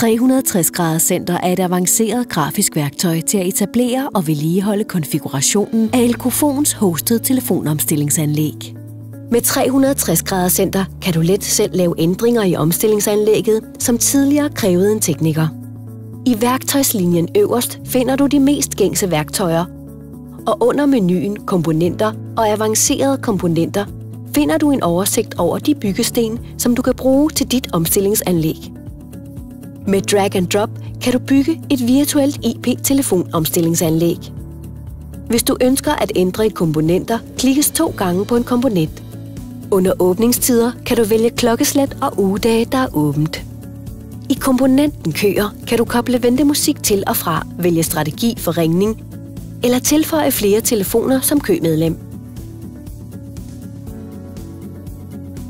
360 Center er et avanceret grafisk værktøj til at etablere og vedligeholde konfigurationen af Elkofons hosted telefonomstillingsanlæg. Med 360 Center kan du let selv lave ændringer i omstillingsanlægget, som tidligere krævede en tekniker. I værktøjslinjen øverst finder du de mest gængse værktøjer, og under menuen Komponenter og avancerede komponenter finder du en oversigt over de byggesten, som du kan bruge til dit omstillingsanlæg. Med drag and drop kan du bygge et virtuelt IP-telefonomstillingsanlæg. Hvis du ønsker at ændre i komponenter, klikkes 2 gange på en komponent. Under åbningstider kan du vælge klokkeslæt og ugedage, der er åbent. I komponenten Køer kan du koble ventemusik til og fra, vælge strategi for ringning eller tilføje flere telefoner som kømedlem.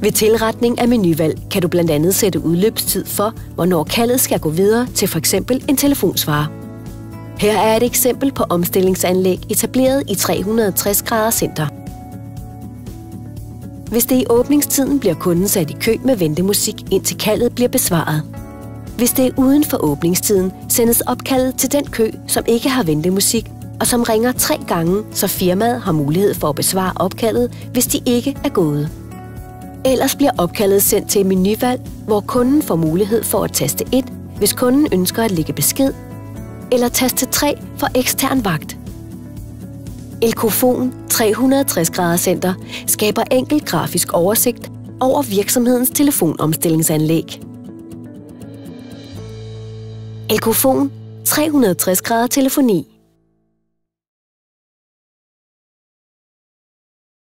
Ved tilretning af menuvalg kan du blandt andet sætte udløbstid for, hvornår kaldet skal gå videre til f.eks. en telefonsvarer. Her er et eksempel på omstillingsanlæg etableret i 360 Center. Hvis det i åbningstiden bliver kunden sat i kø med ventemusik, indtil kaldet bliver besvaret. Hvis det er uden for åbningstiden, sendes opkaldet til den kø, som ikke har ventemusik, og som ringer 3 gange, så firmaet har mulighed for at besvare opkaldet, hvis de ikke er gået. Ellers bliver opkaldet sendt til et menuvalg, hvor kunden får mulighed for at taste 1, hvis kunden ønsker at lægge besked, eller taste 3 for ekstern vagt. Elkofon 360 Center skaber enkel grafisk oversigt over virksomhedens telefonomstillingsanlæg. Elkofon 360 telefoni.